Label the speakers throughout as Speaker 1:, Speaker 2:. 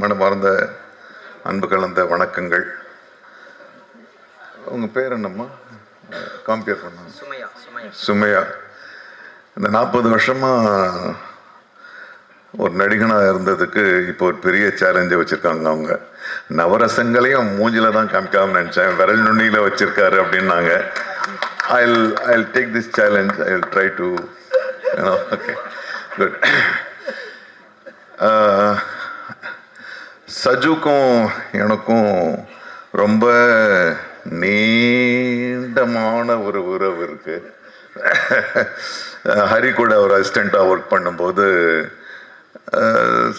Speaker 1: மனமார்ந்த அன்பு கலந்த வணக்கங்கள். உங்கள் பேர் என்னம்மா? காம்பியர் பண்ண சுமையா. இந்த 40 வருஷமாக ஒரு நடிகனாக இருந்ததுக்கு இப்போ ஒரு பெரிய சேலஞ்சை வச்சுருக்காங்க. அவங்க நவரசங்களையும் மூஞ்சில் தான் காமிக்காமல் நினச்சேன், விரல் நுண்ணியில் வச்சுருக்காரு அப்படின்னாங்க. I'll take this challenge. I'll try to, okay, good. சஜுக்கும் எனக்கும் ரொம்ப நீண்டமான ஒரு உறவு இருக்கு. ஹரி கூட ஒரு அசிஸ்டண்ட்டாக ஒர்க் பண்ணும்போது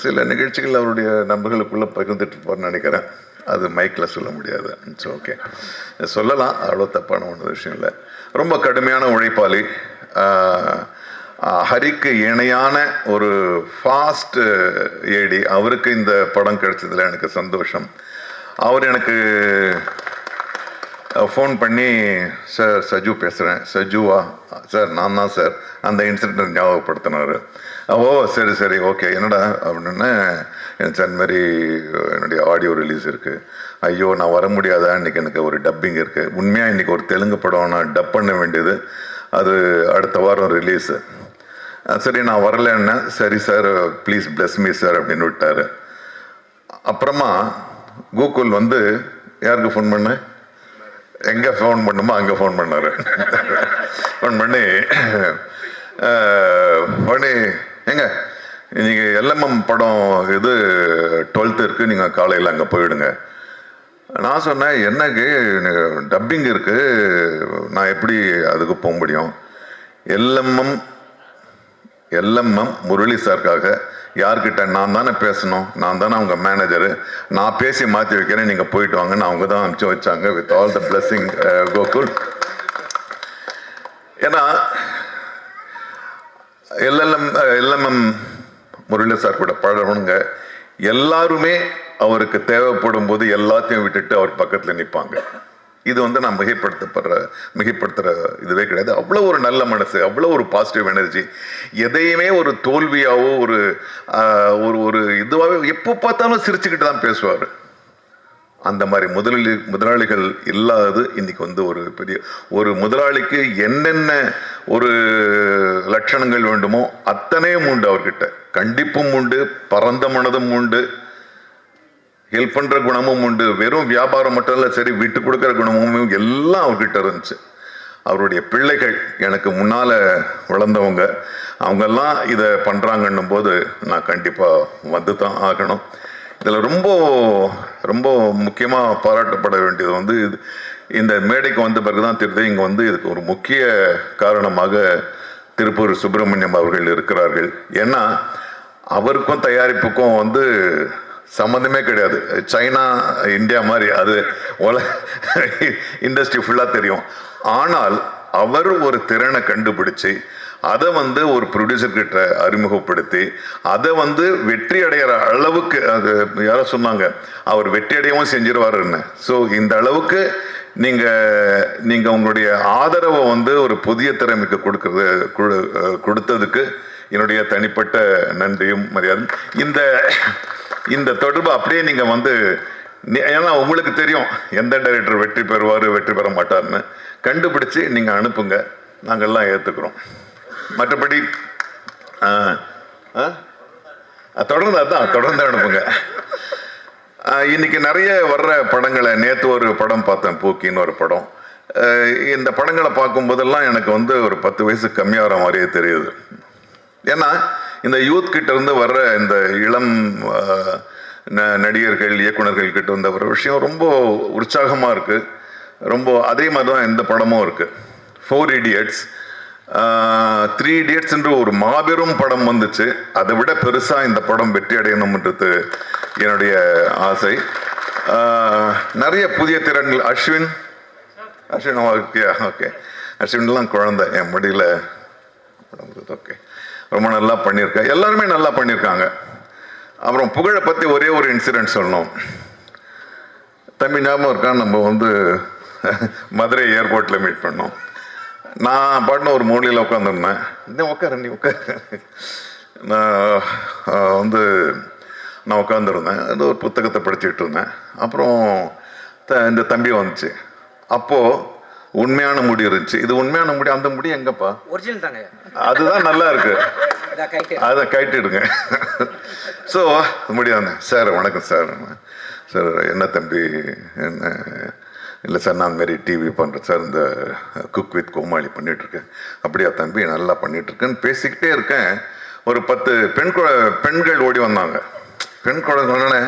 Speaker 1: சில நிகழ்ச்சிகள் அவருடைய நண்பர்களுக்குள்ளே பகிர்ந்துட்டு இருப்பார்னு நினைக்கிறேன். அது மைக்கில் சொல்ல முடியாது. இட்ஸ் ஓகே, சொல்லலாம், அவ்வளோ தப்பான ஒன்று விஷயம் இல்லை. ரொம்ப கடுமையான உழைப்பாளி. ஹரிக்கு இணையான ஒரு ஃபாஸ்ட் ஏடி. அவருக்கு இந்த படம் கிடைச்சதில் எனக்கு சந்தோஷம். அவர் எனக்கு ஃபோன் பண்ணி, சார் சஜு பேசுகிறேன். சஜுவா சார்? நான் தான் சார். அந்த இன்சிடென்ட் ஞாபகப்படுத்தினார். ஓ சரி சரி ஓகே, என்னடா அப்படின்னு. சார் இந்த மாதிரி என்னுடைய ஆடியோ ரிலீஸ் இருக்குது. ஐயோ நான் வர முடியாதா, இன்றைக்கி எனக்கு ஒரு டப்பிங் இருக்குது. உண்மையாக இன்றைக்கி ஒரு தெலுங்கு படம் நான் டப் பண்ண வேண்டியது, அது அடுத்த வாரம் ரிலீஸு. சரி நான் வரலன்னு. சரி sir please plus me sir அப்படின்னு விட்டார். அப்புறமா கூகுள் வந்து யாருக்கு ஃபோன் பண்ண, எங்கே ஃபோன் பண்ணுமோ அங்கே ஃபோன் பண்ணார். ஃபோன் பண்ணி எங்க இன்னைக்கு எல்எம்எம் படம் இது 12th இருக்குது, நீங்கள் காலையில் அங்கே போயிடுங்க. நான் சொன்னேன், என்னக்கு டப்பிங் இருக்குது, நான் எப்படி அதுக்கு போக முடியும்? எல்எம்எம் முரளி சாருக்காக யார்கிட்ட? நான் தானே பேசணும், நான் தானே அவங்க மேனேஜரு, நான் பேசி மாற்றி வைக்கிறேன், நீங்கள் போயிட்டு வாங்கன்னு அவங்க தான் அனுப்பிச்சு வச்சாங்க. With all the blessing Gokul. ஏன்னா எல்எம்எம் முரளி சார் கூட பழகணுங்க. எல்லாருமே அவருக்கு தேவைப்படும் போது எல்லாத்தையும் விட்டுட்டு அவர் பக்கத்தில் நிற்பாங்க. இது வந்து நான் மிகைப்படுத்துகிற இதுவே கிடையாது. அவ்வளோ ஒரு நல்ல மனசு, அவ்வளோ ஒரு பாசிட்டிவ் எனர்ஜி. எதையுமே ஒரு தோல்வியாவோ ஒரு ஒரு இதுவாகவே எப்போ பார்த்தாலும் சிரிச்சுக்கிட்டு தான் பேசுவார். அந்த மாதிரி முதலாளிகள் இல்லாதது இன்னைக்கு வந்து ஒரு பெரிய ஒரு முதலாளிக்கு என்னென்ன ஒரு லட்சணங்கள் வேண்டுமோ அத்தனையும் உண்டு அவர்கிட்ட. கண்டிப்பும் உண்டு, பரந்த மனதும் உண்டு, ஹெல்ப் பண்ணுற குணமும் உண்டு. வெறும் வியாபாரம் மட்டும் இல்லை, சரி விட்டு கொடுக்குற குணமும் எல்லாம் அவர்கிட்ட இருந்துச்சு. அவருடைய பிள்ளைகள் எனக்கு முன்னால் வளர்ந்தவங்க, அவங்கெல்லாம் இதை பண்ணுறாங்கன்னும் போது நான் கண்டிப்பாக வந்து தான் ஆகணும். இதில் ரொம்ப ரொம்ப முக்கியமாக பாராட்டப்பட வேண்டியது வந்து இந்த மேடைக்கு வந்த பிறகு தான் தெரியுது, இங்கே வந்து இதுக்கு ஒரு முக்கிய காரணமாக திருப்பூர் சுப்பிரமணியம் அவர்கள் இருக்கிறார்கள். ஏன்னா அவருக்கும் தயாரிப்புக்கும் வந்து சம்மந்தமே கிடையாது. சைனா இந்தியா மாதிரி அது இண்டஸ்ட்ரி ஃபுல்லாக தெரியும். ஆனால் அவர் ஒரு திறனை கண்டுபிடிச்சு அதை வந்து ஒரு ப்ரொடியூசர் கிட்ட அறிமுகப்படுத்தி அதை வந்து வெற்றி அடைகிற அளவுக்கு, அது யாரோ சொன்னாங்க அவர் வெற்றி அடையவும் செஞ்சிருவாருன்னு. ஸோ இந்த அளவுக்கு நீங்கள் உங்களுடைய ஆதரவை வந்து ஒரு புதிய திறமைக்கு கொடுத்ததுக்கு என்னுடைய தனிப்பட்ட நன்றியும் மரியாதை. இந்த தொடர்பு அப்படியே நீங்கள் வந்து, ஏன்னா உங்களுக்கு தெரியும் எந்த டைரக்டர் வெற்றி பெறுவார் வெற்றி பெற மாட்டார்னு, கண்டுபிடிச்சு நீங்கள் அனுப்புங்க, நாங்கள்லாம் ஏற்றுக்கிறோம். மற்றபடி தொடர்ந்து அனுப்புங்க. இன்னைக்கு நிறைய வர்ற படங்களை, நேற்று ஒரு படம் பார்த்தேன், பூக்கின்னு ஒரு படம். இந்த படங்களை பார்க்கும்போதெல்லாம் எனக்கு வந்து ஒரு 10 வயசு கம்மியாகிற மாதிரியே தெரியுது. ஏன்னா இந்த யூத் கிட்ட இருந்து வர்ற இந்த இளம் நடிகர்கள் இயக்குநர்கள் கிட்ட இருந்த ஒரு விஷயம் ரொம்ப உற்சாகமாக இருக்குது. ரொம்ப அதே மாதிரி தான் இந்த படமும் இருக்குது. 4 Idiots, 3 Idiots என்று ஒரு மாபெரும் படம் வந்துச்சு. அதை விட பெருசாக இந்த படம் வெற்றி அடையணும்ன்றது என்னுடைய ஆசை. நிறைய புதிய திறன்கள். அஸ்வின் ஓகே, அஸ்வின்லாம் குழந்தை என் முடியல. ஓகே, ரொம்ப நல்லா பண்ணியிருக்கேன். எல்லாருமே நல்லா பண்ணியிருக்காங்க. அப்புறம் புகழை பற்றி ஒரே ஒரு இன்சிடென்ட் சொல்லணும். தம்பி ஞாபகம் இருக்கான், நம்ம வந்து மதுரை ஏர்போர்ட்டில் மீட் பண்ணோம். நான் பாட்டுன்னு ஒரு மூலையில் உட்காந்துருந்தேன். நீ உட்கார நான் வந்து நான் உட்காந்துருந்தேன், ஏதோ ஒரு புத்தகத்தை படிச்சுக்கிட்டு இருந்தேன். அப்புறம் இந்த தம்பி வந்துச்சு. அப்போது உண்மையான முடி இருந்துச்சு. இது உண்மையான முடி, அந்த முடி எங்கப்பா?
Speaker 2: ஒரிஜினல் தாங்க.
Speaker 1: அதுதான் நல்லா இருக்கு, அதை கைட்டிடுங்க. ஸோ முடியாது. சார் வணக்கம் சார். சார் என்ன தம்பி, என்ன இல்லை சார் நான் அதுமாரி டிவி பண்ணுறேன் சார், இந்த குக் வித் கோமாளி பண்ணிகிட்ருக்கேன். அப்படியா தம்பி, நல்லா பண்ணிகிட்ருக்கேன்னு பேசிக்கிட்டே இருக்கேன். ஒரு 10 பெண்கள் ஓடி வந்தாங்க. பெண் குழந்தைன்னு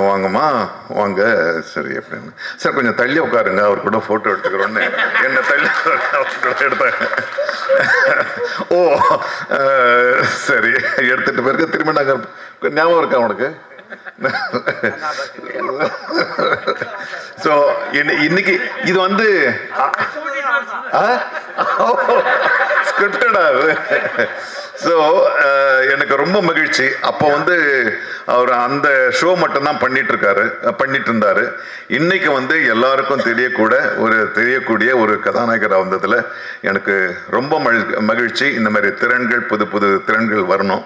Speaker 1: வாங்கம்மா வாங்க சரி அப்படின்னு. சார் கொஞ்சம் தள்ளி உட்காருங்க, அவர் கூட ஃபோட்டோ எடுத்துக்கிறோன்னு என்ன தள்ளி எடுத்தாங்க. ஓ சரி, எடுத்துகிட்டு பிறகு திரும்ப நாங்கள் ஞாபகம் இருக்கா உனக்கு? ஸோ இன்னைக்கு இது வந்து ஸ்கிரிப்டடா. ஸோ எனக்கு ரொம்ப மகிழ்ச்சி. அப்போ வந்து அவர் அந்த ஷோ மட்டும்தான் பண்ணிட்டு இருந்தாரு. இன்னைக்கு வந்து எல்லாருக்கும் தெரியக்கூடிய ஒரு கதாநாயகராக வந்ததில் எனக்கு ரொம்ப மகிழ்ச்சி. இந்த மாதிரி திறன்கள், புது புது திறன்கள் வரணும்.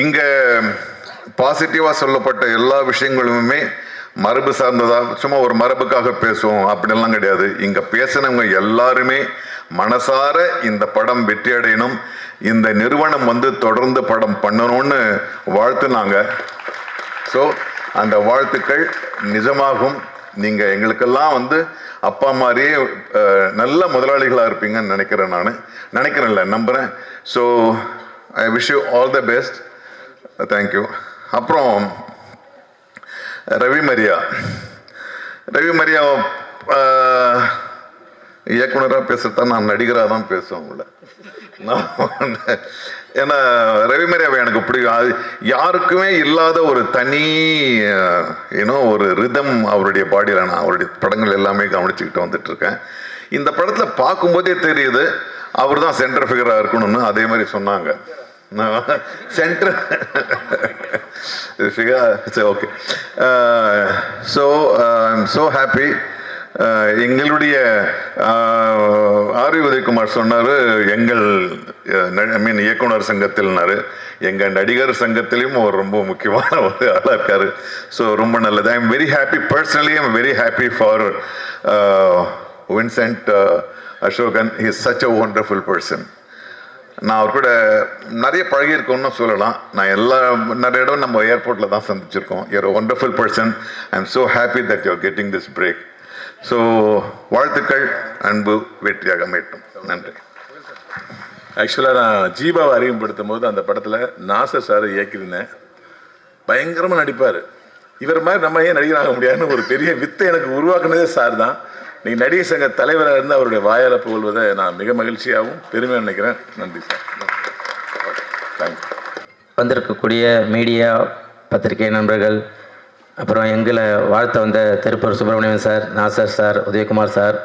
Speaker 1: இங்கே பாசிட்டிவாக சொல்லப்பட்ட எல்லா விஷயங்களுமே மரபு சார்ந்ததாக, சும்மா ஒரு மரபுக்காக பேசுவோம் அப்படின்லாம் கிடையாது. இங்கே பேசினவங்க எல்லாருமே மனசார இந்த படம் வெற்றி அடையணும், இந்த நிறுவனம் வந்து தொடர்ந்து படம் பண்ணணும்னு வாழ்த்துனாங்க. ஸோ அந்த வாழ்த்துக்கள் நிஜமாகும். நீங்கள் எங்களுக்கெல்லாம் வந்து அப்பா மாதிரியே நல்ல முதலாளிகளாக இருப்பீங்கன்னு நினைக்கிறேன்ல, நம்புகிறேன். So I wish you all the best. Thank you. அப்புறம் ரவி மரியா இயக்குனராக பேசுகிறதா, நான் நடிகராக தான் பேசுவேன் உள்ள. ஏன்னா ரவி மரியாவை எனக்கு பிடிக்கும். யாருக்குமே இல்லாத ஒரு தனி ஒரு ரிதம் அவருடைய பாடியில். நான் அவருடைய படங்கள் எல்லாமே கவனிச்சுக்கிட்டு வந்துட்டுருக்கேன். இந்த படத்தில் பார்க்கும்போதே தெரியுது அவர் தான் சென்டர் ஃபிகராக இருக்கணும்னு. அதே மாதிரி சொன்னாங்க. Centre figure. Okay. So I'm so happy. எங்களுடைய ஆர் வி உதயகுமார் சொன்னார், எங்கள் இயக்குனர் சங்கத்தில்னாரு. எங்கள் நடிகர் சங்கத்திலையும் ஒரு ரொம்ப முக்கியமான ஒரு ஆளாக இருக்கார். ஸோ ரொம்ப நல்லது. I am very happy. Personally I am very happy for Vincent Asokan. He is such a wonderful person. நான் அவர் கூட நிறைய பழகியிருக்கோன்னு சொல்லலாம். நிறைய இடம் நம்ம ஏர்போர்ட்டில் தான் சந்திச்சிருக்கோம். You are a wonderful person. I am so happy that you are getting this break. So வாழ்த்துக்கள், அன்பு வெற்றியாக அமையட்டும். நன்றி.
Speaker 3: ஆக்சுவலாக நான் ஜீபாவை அறிமுகப்படுத்தும் போது அந்த படத்தில் நாசர் சார் இயக்கியிருந்தேன். பயங்கரமாக நடிப்பார். இவர் மாதிரி நம்ம ஏன் நடிகராக முடியாதுன்னு ஒரு பெரிய வித்தை எனக்கு உருவாக்குனதே சார் தான். நீங்கள் நடிகர் சங்க தலைவராக இருந்து அவருடைய வாயால் புகழ்வதை நான் மிக மகிழ்ச்சியாகவும் பெருமையாக நினைக்கிறேன். நன்றி சார். தேங்க்யூ.
Speaker 2: வந்திருக்கக்கூடிய மீடியா, பத்திரிகை நண்பர்கள், அப்புறம் எங்களை வாழ்த்த வந்த Tiruppur Subramanian sir, Nasser sir, Udhayakumar sir,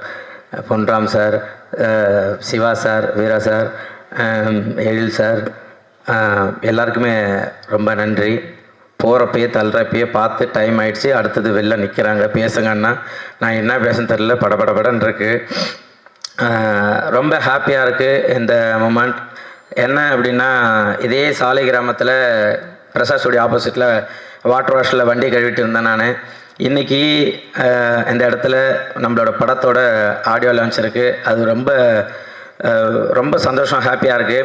Speaker 2: Ponram sir, Siva sir, Veera sir, Ezhil sir, எல்லாருக்குமே ரொம்ப நன்றி. போகிறப்பயே தள்ளுறப்பயே பார்த்து டைம் ஆகிடுச்சு, அடுத்தது வெளில நிற்கிறாங்க பேசுங்கன்னா நான் என்ன பேசன்னு தெரியல, படபடபடன்னு இருக்குது. ரொம்ப ஹாப்பியாக இருக்குது இந்த மூமெண்ட். என்ன அப்படின்னா, இதே சாலை கிராமத்தில் பிரசாத் ஸ்டுடியோ ஆப்போசிட்டில் வாட்டர் வாஷில் வண்டி கழுவிட்டு இருந்தேன் நான். இன்றைக்கி இந்த இடத்துல நம்மளோட படத்தோட ஆடியோ லான்ச் இருக்குது. அது ரொம்ப ரொம்ப சந்தோஷம், ஹாப்பியாக இருக்குது.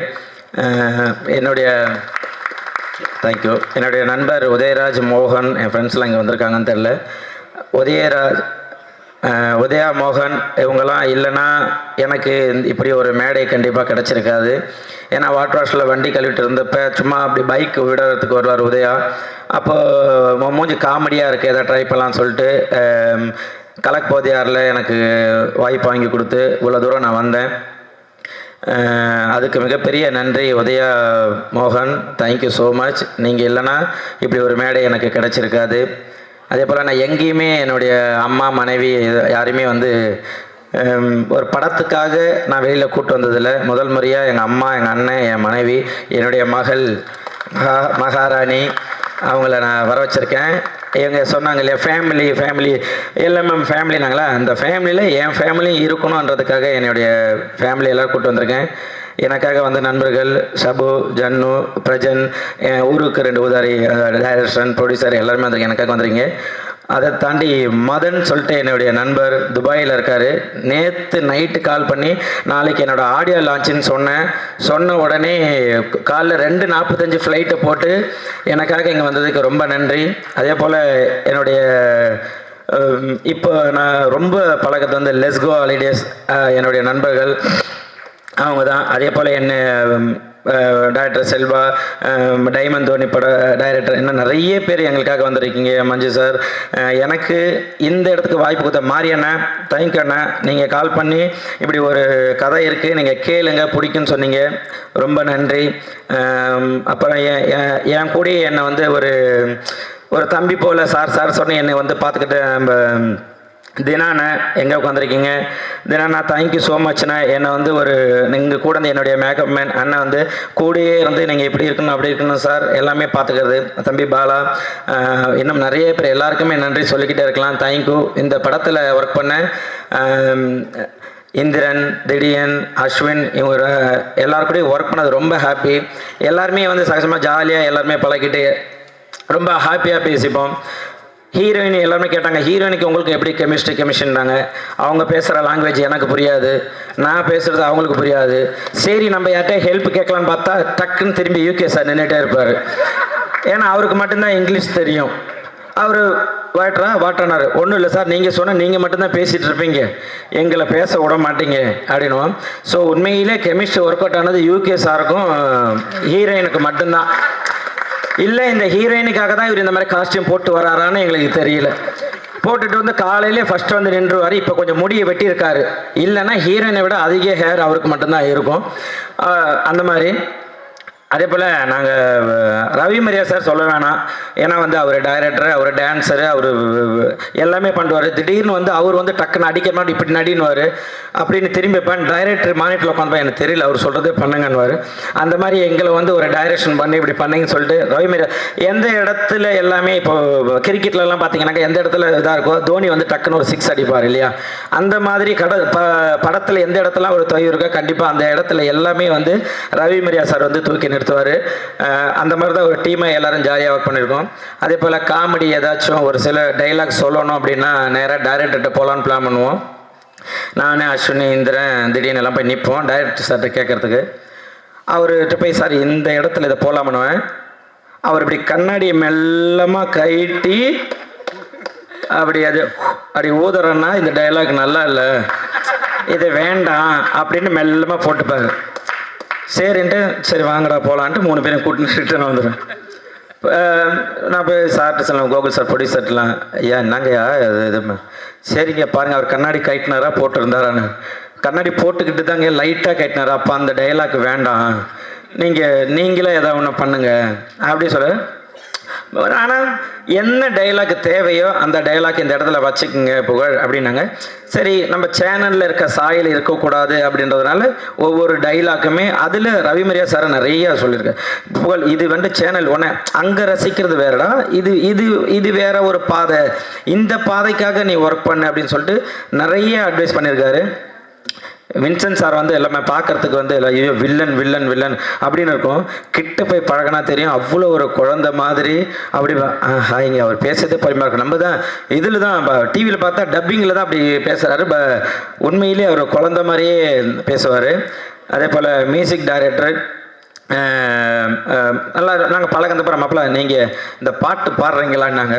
Speaker 2: என்னுடைய நண்பர் உதயராஜ், மோகன், என் ஃப்ரெண்ட்ஸ்லாம் இங்கே வந்திருக்காங்கன்னு தெரில. உதயா, மோகன் இவங்கெல்லாம் இல்லைன்னா எனக்கு இப்படி ஒரு மேடை கண்டிப்பாக கிடச்சிருக்காது. ஏன்னா வாட்டர் வாஷில் வண்டி கழுவிட்டு இருந்தப்போ சும்மா அப்படி பைக் விடுறதுக்கு வருவார் உதயா. அப்போது மூஞ்சி காமெடியாக இருக்குது, எதை ட்ரை பண்ணலான்னு சொல்லிட்டு கலக் போதியாரில் எனக்கு வாய்ப்பு வாங்கி கொடுத்து இவ்வளோ தூரம் நான் வந்தேன். அதுக்கு மிகப்பெரிய நன்றி உதயா, மோகன். Thank you so much. நீங்கள் இல்லைன்னா இப்படி ஒரு மேடை எனக்கு கிடச்சிருக்காது. அதே போல் நான் எங்கேயுமே என்னுடைய அம்மா, மனைவி யாரையுமே ஒரு படத்துக்காக நான் வெளியில் கூப்பிட்டு வந்ததில்லை. முதல் முறையாக எங்கள் அம்மா, எங்கள் அண்ணன், என் மனைவி, என்னுடைய மகள் மகாராணி, அவங்கள நான் வர வச்சுருக்கேன். எங்க சொன்னாங்க இல்லையா, ஃபேமிலி எல்எம்எம் ஃபேமிலினாங்களா, அந்த ஃபேமிலியில் என் ஃபேமிலியும் இருக்கணுன்றதுக்காக என்னுடைய ஃபேமிலியெல்லாம் கூப்பிட்டு வந்திருக்கேன். எனக்காக வந்த நண்பர்கள் ஷபு, ஜன்னு, பிரஜன், ஊருக்கு 2 உதாரி டைரக்டர், ப்ரொடியூசர் எல்லாருமே வந்து எனக்காக வந்துருங்க. அதை தாண்டி மதன் சொல்லிட்டு என்னுடைய நண்பர் துபாயில் இருக்கார். நேற்று நைட்டு கால் பண்ணி நாளைக்கு என்னோடய ஆடியோ லான்ச்சுன்னு சொன்ன உடனே காலைல 2:45 ஃப்ளைட்டை போட்டு எனக்காக இங்கே வந்ததுக்கு ரொம்ப நன்றி. அதே போல் என்னுடைய இப்போ நான் ரொம்ப பழக்கத்தை வந்து லெஸ்கோ ஹாலிடேஸ் என்னுடைய நண்பர்கள் அவங்க தான். அதே போல் என்ன டைரக்டர் செல்வா, டைமண்ட் தோனி பட டைரக்டர், இன்னும் நிறைய பேர் எங்களுக்காக வந்திருக்கீங்க. மஞ்சு சார், எனக்கு இந்த இடத்துக்கு வாய்ப்பு கொடுத்த மாரியண்ணா, தேங்க்யூ அண்ணா. நீங்கள் கால் பண்ணி இப்படி ஒரு கதை இருக்குது, நீங்கள் கேளுங்க, பிடிக்குன்னு சொன்னீங்க, ரொம்ப நன்றி. அப்புறம் என் கூட என்னை வந்து ஒரு தம்பி போல் சார் சொன்ன என்னை வந்து பார்த்துக்கிட்டு நம்ம தினாண்ணா எங்கே உட்காந்துருக்கீங்க? தினாண்ணா தேங்க்யூ ஸோ மச்ண்ணா. என்னை வந்து நீங்கள் கூட வந்து என்னுடைய மேக்கப் மேன் அண்ணன் வந்து கூடயே இருந்து நீங்கள் இப்படி இருக்கணும் அப்படி இருக்கணும் சார் எல்லாமே பார்த்துக்கிறது. தம்பி பாலா, இன்னும் நிறைய பேர், எல்லாருக்குமே நன்றி சொல்லிக்கிட்டே இருக்கலாம். தேங்க்யூ. இந்த படத்தில் ஒர்க் பண்ண இந்திரன், திடீன், அஸ்வின், இவங்க எல்லாருக்கூடையும் ஒர்க் பண்ணது ரொம்ப ஹாப்பி. எல்லாருமே வந்து சகஜமாக ஜாலியாக எல்லாருமே பழகிட்டு ரொம்ப ஹாப்பியாக பேசிப்போம். ஹீரோயின் எல்லாருமே கேட்டாங்க, ஹீரோயினுக்கு உங்களுக்கு எப்படி கெமிஸ்ட்ரினாங்க. அவங்க பேசுகிற லாங்குவேஜ் எனக்கு புரியாது, நான் பேசுகிறது அவங்களுக்கு புரியாது. சரி நம்ம யார்கிட்ட ஹெல்ப் கேட்கலான்னு பார்த்தா டக்குன்னு திரும்பி யூகே சார் நின்றுட்டே இருப்பார். ஏன்னா அவருக்கு மட்டும்தான் இங்கிலீஷ் தெரியும். அவர் வாட்டனார், ஒன்றும் இல்லை சார், நீங்கள் சொன்னால் நீங்கள் மட்டும்தான் பேசிகிட்டு இருப்பீங்க, எங்களை பேச விட மாட்டீங்க அப்படின்னுவோம். ஸோ உண்மையிலே கெமிஸ்ட்ரி ஒர்க் அவுட் ஆனது யூகே சாருக்கும் ஹீரோயினுக்கு மட்டும்தான். இல்லை இந்த ஹீரோயினுக்காக தான் இவர் இந்த மாதிரி காஸ்டியூம் போட்டு வராரான்னு எங்களுக்கு தெரியல. போட்டுட்டு வந்து காலையிலே ஃபஸ்ட்டு வந்து நின்றுவார். இப்போ கொஞ்சம் முடியை வெட்டியிருக்காரு. இல்லைன்னா ஹீரோயினை விட அதிக ஹேர் அவருக்கு மட்டும்தான் இருக்கும். அந்த மாதிரி. அதே போல் நாங்கள் ரவி மரியா சார் சொல்ல வேணாம். ஏன்னா வந்து அவர் டைரக்டர், அவர் டான்ஸரு, அவர் எல்லாமே பண்ணுவார். திடீர்னு வந்து அவர் வந்து டக்குன்னு அடிக்க மாட்டோம் இப்படி நடினுவார். அப்படின்னு திரும்பி வைப்பேன். டைரக்டர் மானிட்டரில் உட்காந்துப்பா, எனக்கு தெரியல அவர் சொல்கிறதே பண்ணுங்கன்னுவார். அந்த மாதிரி எங்களை வந்து ஒரு டைரக்ஷன் பண்ணி இப்படி பண்ணுங்கன்னு சொல்லிட்டு ரவி மரியா எந்த இடத்துல எல்லாமே இப்போ கிரிக்கெட்லலாம் பார்த்தீங்கன்னாக்கா எந்த இடத்துல இதாக இருக்கோ தோனி வந்து டக்குன்னு ஒரு 6 அடிப்பார் இல்லையா? அந்த மாதிரி படத்தில் எந்த இடத்துல ஒரு தொய்வு இருக்கோ கண்டிப்பாக அந்த இடத்துல எல்லாமே வந்து ரவி மரியா சார் வந்து தூக்கி நிறுத்துவார். அந்த மாதிரி தான் ஒரு டீமாக எல்லோரும் ஜாலியாக ஒர்க் பண்ணியிருக்கோம். அதே போல் காமெடி ஏதாச்சும் ஒரு சில டைலாக் சொல்லணும் அப்படின்னா நேராக டைரக்டர்கிட்ட போகலான்னு பிளான் பண்ணுவோம். நான் அஸ்வினி, இந்திரன் திடீர்னு எல்லாம் போய் நிற்போம் டைரக்டர் சார்கிட்ட கேட்குறதுக்கு. அவர்கிட்ட போய் சார் இந்த இடத்துல இதை போகலாம் பண்ணுவேன். அவர் இப்படி கண்ணாடியை மெல்லமாக கைட்டி அப்படி ஊதுறன்னா இந்த டைலாக் நல்லா இல்லை, இது வேண்டாம் அப்படின்னு மெல்லமாக போட்டுப்பாரு. சரின்ட்டு சரி வாங்கடா போகலான்ட்டு 3 பேரும் கூட்டின்னு ரிட்டர்ன் வந்துடுவேன். நான் போய் சார்ட்டு சொல்லலாம், கோகுல் சார் ப்ரொடியூசர்லாம், ஐயா என்னங்கய்யா இது சரிங்க பாருங்கள் அவர் கண்ணாடி கைட்டினாரா போட்டுருந்தாரான்னு. கண்ணாடி போட்டுக்கிட்டு தாங்க லைட்டாக கைட்டினாரா, அப்போ அந்த டைலாக் வேண்டாம், நீங்களே ஏதாவது ஒன்று பண்ணுங்கள் அப்படி சொல்ல. ஆனால் என்ன டைலாக் தேவையோ அந்த டைலாக் இந்த இடத்துல வச்சுக்கோங்க புகழ் அப்படின்னாங்க. சரி நம்ம சேனலில் இருக்க சாயல் இருக்கக்கூடாது அப்படின்றதுனால ஒவ்வொரு டைலாக்குமே அதில் ரவி மரியா சார் நிறையா சொல்லியிருக்கேன். புகழ் இது வந்து சேனல் ஒன்று அங்கே ரசிக்கிறது வேறடா, இது வேற ஒரு பாதை, இந்த பாதைக்காக நீ ஒர்க் பண்ண அப்படின்னு சொல்லிட்டு நிறைய அட்வைஸ் பண்ணியிருக்காரு. வின்சென்ட் சார் வந்து எல்லாமே பார்க்கறதுக்கு வந்து ஐயோ வில்லன் வில்லன் வில்லன் அப்படின்னு இருக்கும். கிட்ட போய் பழகினா தெரியும் அவ்வளோ ஒரு குழந்தை மாதிரி. அப்படி ஹாய்ங்க அவர் பேசுறதே பொறுமையாக இருக்கும். நம்ம தான் இதில் தான் டிவியில் பார்த்தா டப்பிங்கில் தான் அப்படி பேசுகிறாரு. உண்மையிலே அவர் குழந்தை மாதிரியே பேசுவார். அதே போல் மியூசிக் டைரக்டர் நல்லா நாங்கள் பழகிறப்ப மாப்பிள்ள நீங்கள் இந்த பாட்டு பாடுறீங்களான்னாங்க.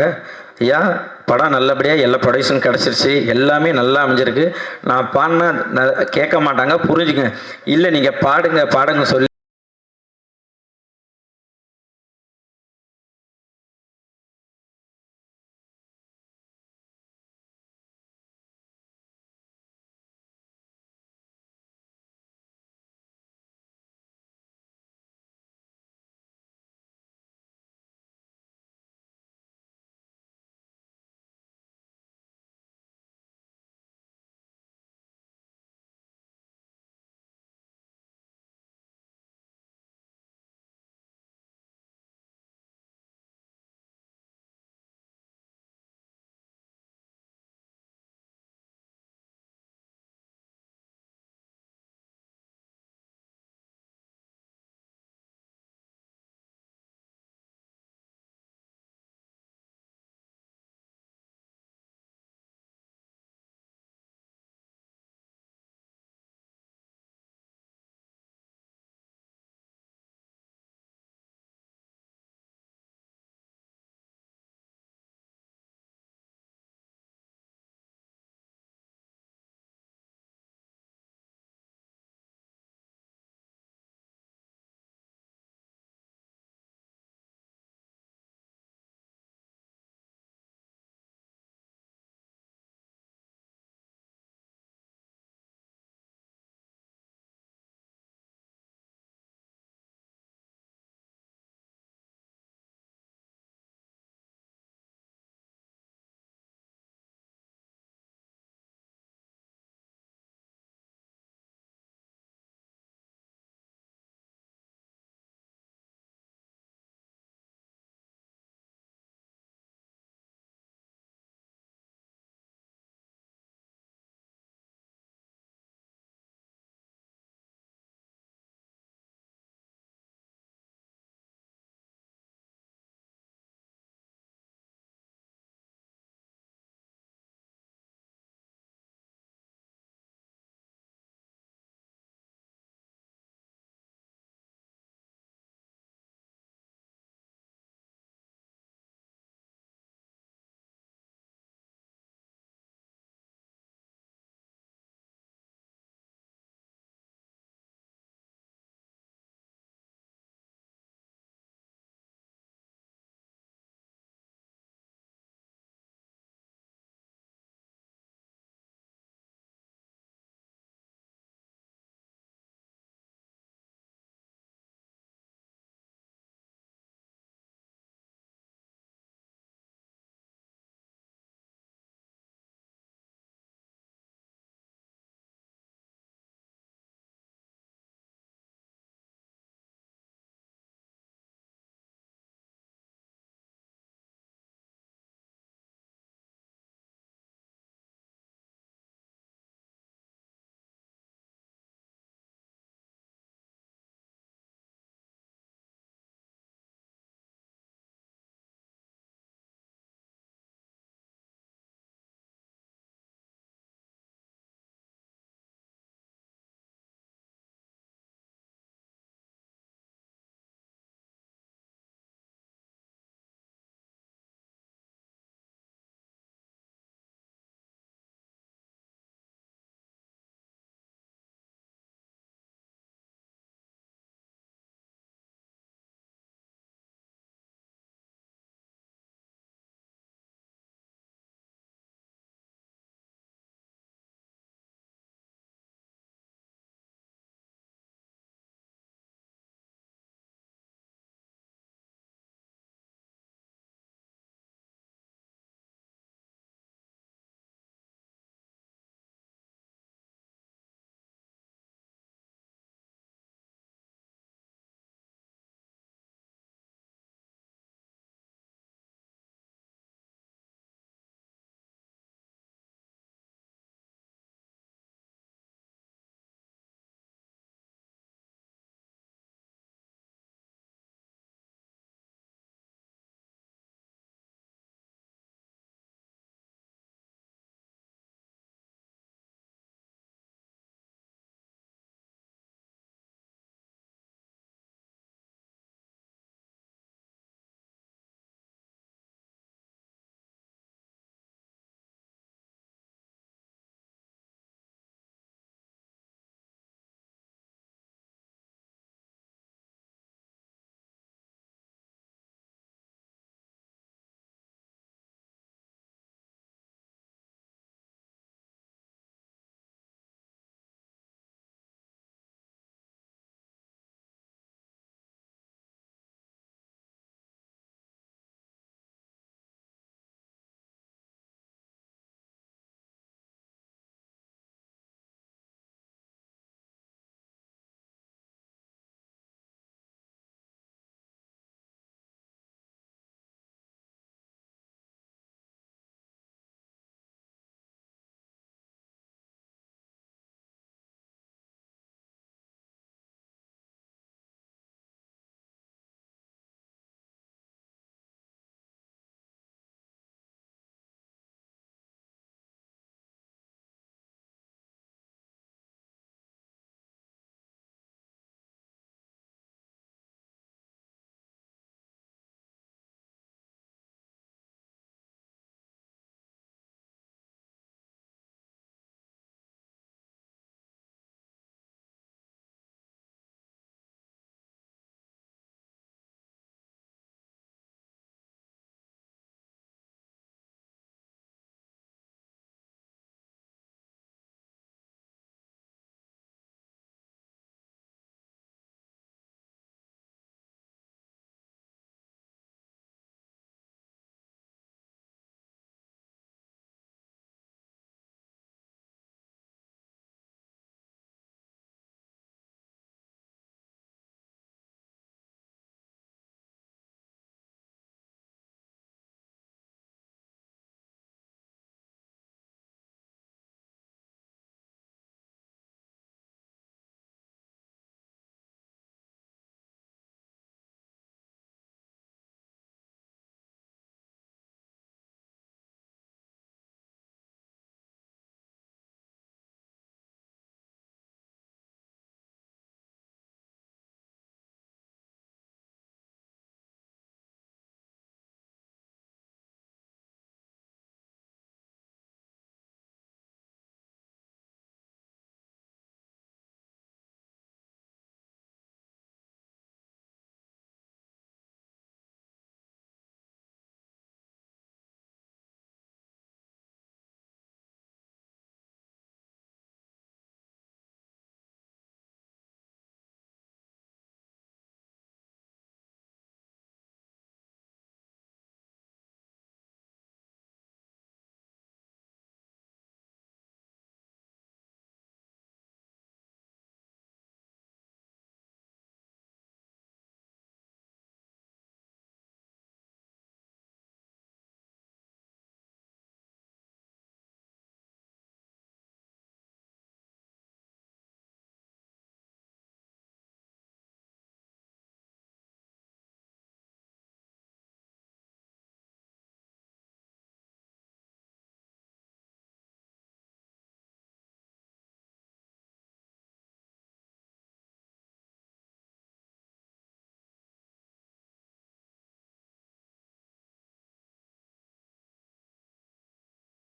Speaker 2: ஐயா படம் நல்லபடியாக எல்லா ப்ரொடக்ஷன் கிடச்சிருச்சு, எல்லாமே நல்லா அமைஞ்சிருக்கு, நான் பாடினா கேட்க மாட்டாங்க புரிஞ்சுங்க, இல்லை நீங்கள் பாடுங்க சொல்லி